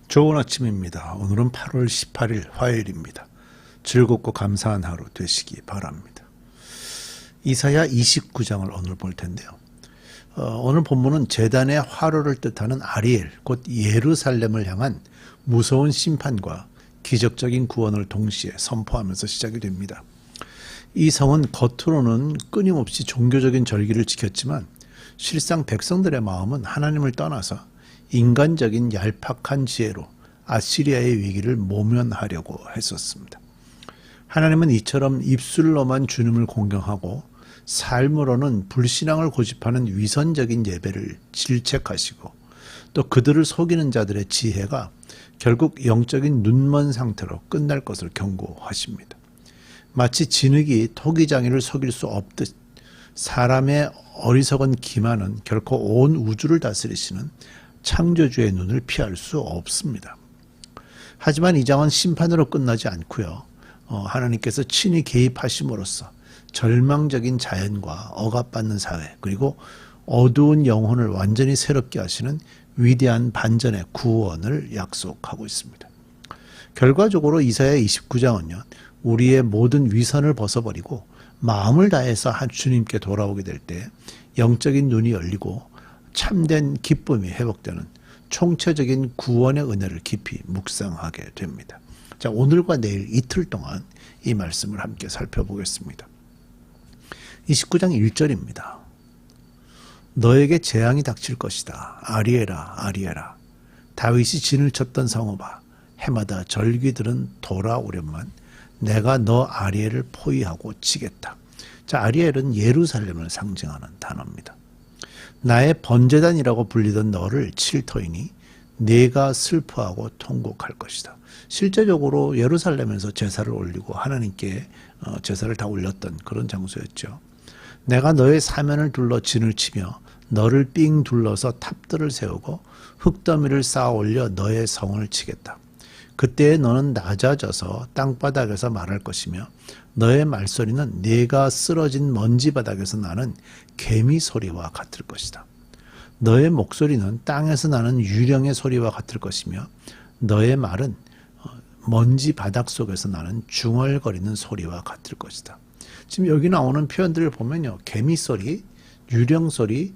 좋은 아침입니다. 오늘은 8월 18일 화요일입니다. 즐겁고 감사한 하루 되시기 바랍니다. 이사야 29장을 오늘 볼 텐데요. 오늘 본문은 제단의 화로를 뜻하는 아리엘, 곧 예루살렘을 향한 무서운 심판과 기적적인 구원을 동시에 선포하면서 시작이 됩니다. 이 성은 겉으로는 끊임없이 종교적인 절기를 지켰지만 실상 백성들의 마음은 하나님을 떠나서 인간적인 얄팍한 지혜로 아시리아의 위기를 모면하려고 했었습니다. 하나님은 이처럼 입술로만 주님을 공경하고 삶으로는 불신앙을 고집하는 위선적인 예배를 질책하시고 또 그들을 속이는 자들의 지혜가 결국 영적인 눈먼 상태로 끝날 것을 경고하십니다. 마치 진흙이 토기장이를 속일 수 없듯 사람의 어리석은 기만은 결코 온 우주를 다스리시는 창조주의 눈을 피할 수 없습니다. 하지만 이 장은 심판으로 끝나지 않고요. 하나님께서 친히 개입하심으로써 절망적인 자연과 억압받는 사회 그리고 어두운 영혼을 완전히 새롭게 하시는 위대한 반전의 구원을 약속하고 있습니다. 결과적으로 이사야 29장은요. 우리의 모든 위선을 벗어버리고 마음을 다해서 주님께 돌아오게 될 때 영적인 눈이 열리고 참된 기쁨이 회복되는 총체적인 구원의 은혜를 깊이 묵상하게 됩니다. 자, 오늘과 내일 이틀 동안 이 말씀을 함께 살펴보겠습니다. 29장 1절입니다. 너에게 재앙이 닥칠 것이다. 아리에라 아리에라. 다윗이 진을 쳤던 성읍아. 해마다 절기들은 돌아오련만 내가 너 아리엘을 포위하고 치겠다. 자, 아리엘은 예루살렘을 상징하는 단어입니다. 나의 번제단이라고 불리던 너를 칠 터이니 네가 슬퍼하고 통곡할 것이다. 실제적으로 예루살렘에서 제사를 올리고 하나님께 제사를 다 올렸던 그런 장소였죠. 내가 너의 사면을 둘러 진을 치며 너를 삥 둘러서 탑들을 세우고 흙더미를 쌓아 올려 너의 성을 치겠다. 그때 너는 낮아져서 땅바닥에서 말할 것이며 너의 말소리는 네가 쓰러진 먼지바닥에서 나는 개미 소리와 같을 것이다. 너의 목소리는 땅에서 나는 유령의 소리와 같을 것이며 너의 말은 먼지 바닥 속에서 나는 중얼거리는 소리와 같을 것이다. 지금 여기 나오는 표현들을 보면요. 개미 소리, 유령 소리,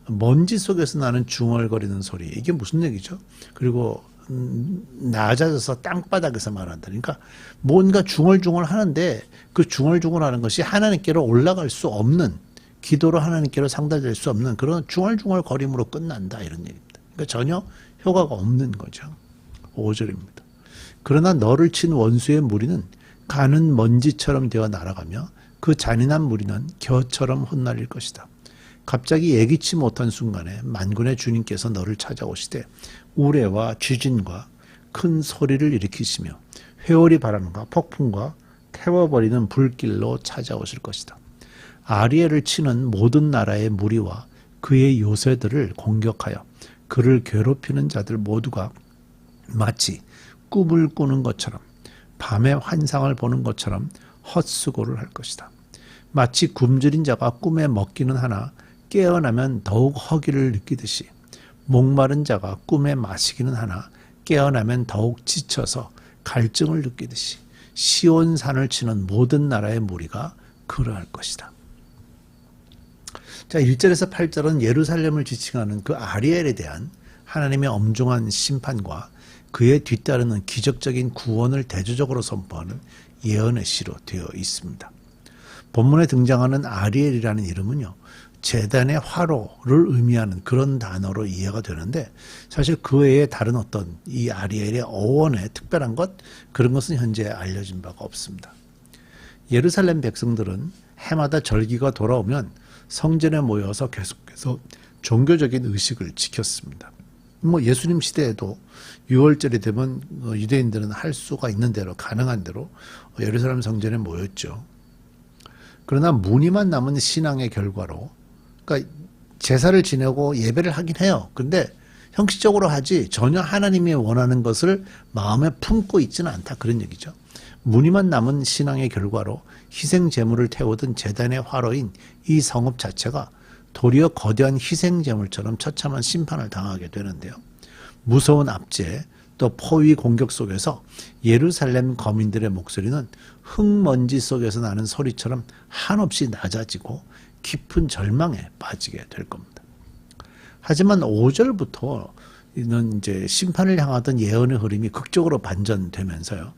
먼지 속에서 나는 중얼거리는 소리. 이게 무슨 얘기죠? 그리고 낮아져서 땅바닥에서 말한다. 그러니까 뭔가 중얼중얼 하는데 그 중얼중얼 하는 것이 하나님께로 올라갈 수 없는, 기도로 하나님께로 상달될 수 없는 그런 중얼중얼 거림으로 끝난다. 이런 얘기입니다. 그러니까 전혀 효과가 없는 거죠. 5절입니다. 그러나 너를 친 원수의 무리는 가는 먼지처럼 되어 날아가며 그 잔인한 무리는 겨처럼 흩날릴 것이다. 갑자기 예기치 못한 순간에 만군의 주님께서 너를 찾아오시되 우레와 쥐진과 큰 소리를 일으키시며 회오리 바람과 폭풍과 태워버리는 불길로 찾아오실 것이다. 아리엘을 치는 모든 나라의 무리와 그의 요새들을 공격하여 그를 괴롭히는 자들 모두가 마치 꿈을 꾸는 것처럼 밤에 환상을 보는 것처럼 헛수고를 할 것이다. 마치 굶주린 자가 꿈에 먹기는 하나 깨어나면 더욱 허기를 느끼듯이 목마른 자가 꿈에 마시기는 하나 깨어나면 더욱 지쳐서 갈증을 느끼듯이 시온산을 치는 모든 나라의 무리가 그러할 것이다. 자, 1절에서 8절은 예루살렘을 지칭하는 그 아리엘에 대한 하나님의 엄중한 심판과 그에 뒤따르는 기적적인 구원을 대조적으로 선포하는 예언의 시로 되어 있습니다. 본문에 등장하는 아리엘이라는 이름은요. 제단의 화로를 의미하는 그런 단어로 이해가 되는데 사실 그 외에 다른 어떤 이 아리엘의 어원의 특별한 것 그런 것은 현재 알려진 바가 없습니다. 예루살렘 백성들은 해마다 절기가 돌아오면 성전에 모여서 계속해서 종교적인 의식을 지켰습니다. 예수님 시대에도 6월절이 되면 유대인들은 할 수가 있는 대로 가능한 대로 예루살렘 성전에 모였죠. 그러나 무늬만 남은 신앙의 결과로 그러니까 제사를 지내고 예배를 하긴 해요. 근데 형식적으로 하지 전혀 하나님이 원하는 것을 마음에 품고 있지는 않다. 그런 얘기죠. 무늬만 남은 신앙의 결과로 희생 제물을 태우던 제단의 화로인 이 성읍 자체가 도리어 거대한 희생 제물처럼 처참한 심판을 당하게 되는데요. 무서운 압제, 또 포위 공격 속에서 예루살렘 거민들의 목소리는 흙먼지 속에서 나는 소리처럼 한없이 낮아지고 깊은 절망에 빠지게 될 겁니다. 하지만 5절부터는 이제 심판을 향하던 예언의 흐름이 극적으로 반전되면서요.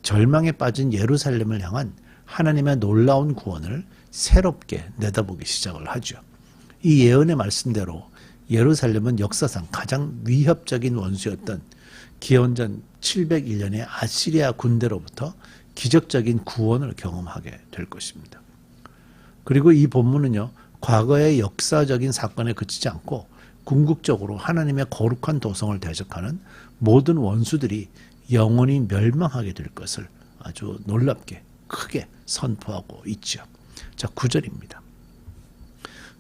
절망에 빠진 예루살렘을 향한 하나님의 놀라운 구원을 새롭게 내다보기 시작을 하죠. 이 예언의 말씀대로 예루살렘은 역사상 가장 위협적인 원수였던 기원전 701년의 아시리아 군대로부터 기적적인 구원을 경험하게 될 것입니다. 그리고 이 본문은요, 과거의 역사적인 사건에 그치지 않고 궁극적으로 하나님의 거룩한 도성을 대적하는 모든 원수들이 영원히 멸망하게 될 것을 아주 놀랍게 크게 선포하고 있죠. 자, 9절입니다.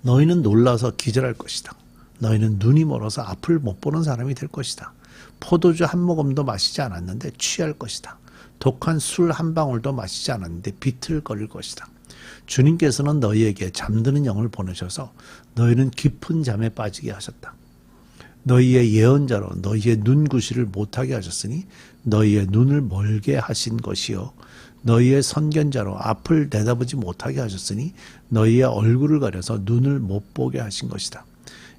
너희는 놀라서 기절할 것이다. 너희는 눈이 멀어서 앞을 못 보는 사람이 될 것이다. 포도주 한 모금도 마시지 않았는데 취할 것이다. 독한 술 한 방울도 마시지 않았는데 비틀거릴 것이다. 주님께서는 너희에게 잠드는 영을 보내셔서 너희는 깊은 잠에 빠지게 하셨다. 너희의 예언자로 너희의 눈구시를 못하게 하셨으니 너희의 눈을 멀게 하신 것이요 너희의 선견자로 앞을 내다보지 못하게 하셨으니 너희의 얼굴을 가려서 눈을 못 보게 하신 것이다.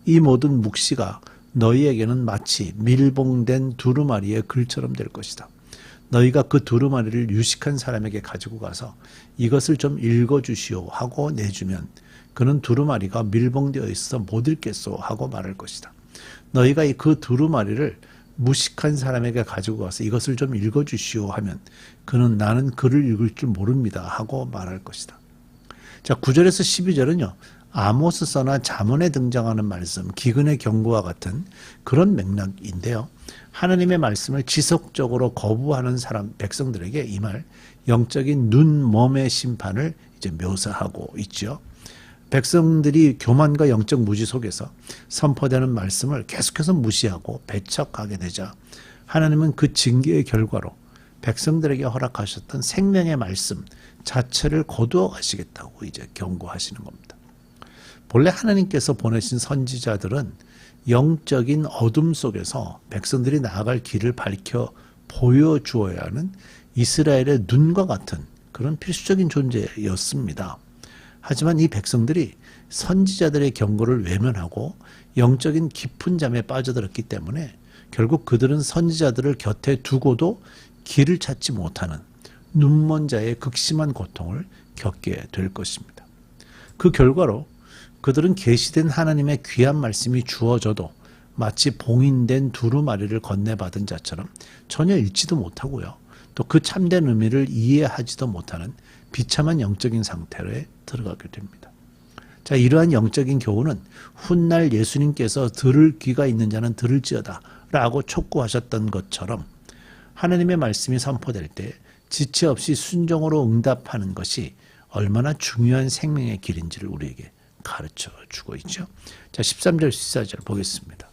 이 모든 묵시가 너희에게는 마치 밀봉된 두루마리의 글처럼 될 것이다. 너희가 그 두루마리를 유식한 사람에게 가지고 가서 이것을 좀 읽어주시오 하고 내주면 그는 두루마리가 밀봉되어 있어 못 읽겠소 하고 말할 것이다. 너희가 그 두루마리를 무식한 사람에게 가지고 가서 이것을 좀 읽어주시오 하면 그는 나는 글을 읽을 줄 모릅니다 하고 말할 것이다. 자, 9절에서 12절은요. 아모스서나 잠언에 등장하는 말씀, 기근의 경고와 같은 그런 맥락인데요. 하나님의 말씀을 지속적으로 거부하는 백성들에게 이 말 영적인 눈, 몸의 심판을 이제 묘사하고 있죠. 백성들이 교만과 영적 무지 속에서 선포되는 말씀을 계속해서 무시하고 배척하게 되자 하나님은 그 징계의 결과로 백성들에게 허락하셨던 생명의 말씀 자체를 거두어 가시겠다고 이제 경고하시는 겁니다. 본래 하나님께서 보내신 선지자들은 영적인 어둠 속에서 백성들이 나아갈 길을 밝혀 보여주어야 하는 이스라엘의 눈과 같은 그런 필수적인 존재였습니다. 하지만 이 백성들이 선지자들의 경고를 외면하고 영적인 깊은 잠에 빠져들었기 때문에 결국 그들은 선지자들을 곁에 두고도 길을 찾지 못하는 눈먼 자의 극심한 고통을 겪게 될 것입니다. 그 결과로 그들은 계시된 하나님의 귀한 말씀이 주어져도 마치 봉인된 두루마리를 건네받은 자처럼 전혀 읽지도 못하고요. 또 그 참된 의미를 이해하지도 못하는 비참한 영적인 상태에 들어가게 됩니다. 자, 이러한 영적인 교훈은 훗날 예수님께서 들을 귀가 있는 자는 들을지어다 라고 촉구하셨던 것처럼 하나님의 말씀이 선포될 때 지체 없이 순종으로 응답하는 것이 얼마나 중요한 생명의 길인지를 우리에게 가르쳐 주고 있죠. 자, 13절 14절 보겠습니다.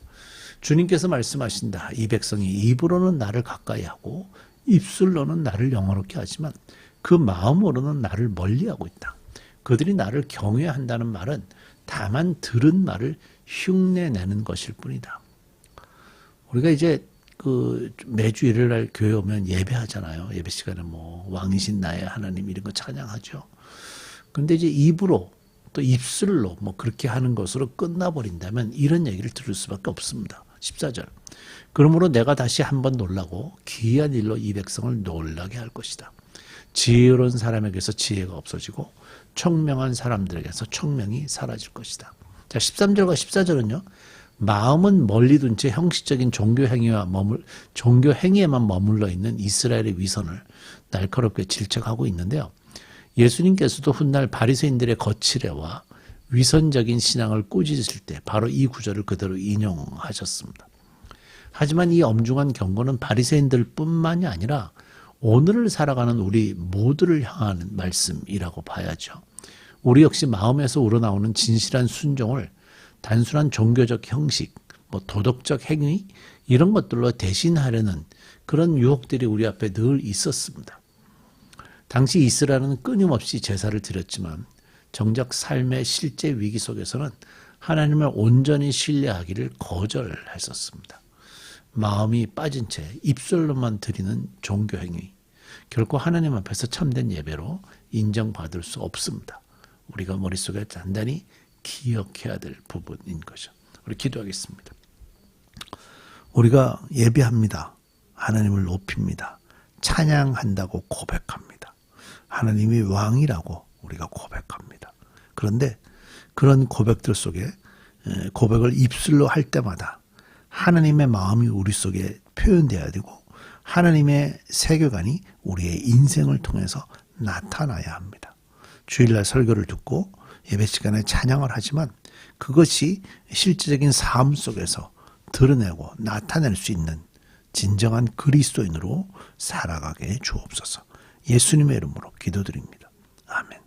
주님께서 말씀하신다. 이 백성이 입으로는 나를 가까이 하고 입술로는 나를 영화롭게 하지만 그 마음으로는 나를 멀리하고 있다. 그들이 나를 경외한다는 말은 다만 들은 말을 흉내내는 것일 뿐이다. 우리가 이제 그 매주 일요일날 교회 오면 예배하잖아요. 예배 시간에 뭐 왕이신 나의 하나님 이런 거 찬양하죠. 그런데 이제 입으로 또 입술로 뭐 그렇게 하는 것으로 끝나버린다면 이런 얘기를 들을 수밖에 없습니다. 14절. 그러므로 내가 다시 한번 놀라고 기이한 일로 이 백성을 놀라게 할 것이다. 지혜로운 사람에게서 지혜가 없어지고 총명한 사람들에게서 총명이 사라질 것이다. 자, 13절과 14절은요. 마음은 멀리 둔 채 형식적인 종교 행위에만 머물러 있는 이스라엘의 위선을 날카롭게 질책하고 있는데요. 예수님께서도 훗날 바리새인들의 거칠애와 위선적인 신앙을 꾸짖으실 때 바로 이 구절을 그대로 인용하셨습니다. 하지만 이 엄중한 경고는 바리새인들 뿐만이 아니라 오늘을 살아가는 우리 모두를 향하는 말씀이라고 봐야죠. 우리 역시 마음에서 우러나오는 진실한 순종을 단순한 종교적 형식, 도덕적 행위 이런 것들로 대신하려는 그런 유혹들이 우리 앞에 늘 있었습니다. 당시 이스라엘은 끊임없이 제사를 드렸지만 정작 삶의 실제 위기 속에서는 하나님을 온전히 신뢰하기를 거절했었습니다. 마음이 빠진 채 입술로만 드리는 종교 행위, 결코 하나님 앞에서 참된 예배로 인정받을 수 없습니다. 우리가 머릿속에 단단히 기억해야 될 부분인 거죠. 우리 기도하겠습니다. 우리가 예배합니다. 하나님을 높입니다. 찬양한다고 고백합니다. 하나님이 왕이라고 우리가 고백합니다. 그런데 그런 고백들 속에 고백을 입술로 할 때마다 하나님의 마음이 우리 속에 표현돼야 되고 하나님의 세계관이 우리의 인생을 통해서 나타나야 합니다. 주일날 설교를 듣고 예배 시간에 찬양을 하지만 그것이 실제적인 삶 속에서 드러내고 나타낼 수 있는 진정한 그리스도인으로 살아가게 해 주옵소서. 예수님의 이름으로 기도드립니다. 아멘.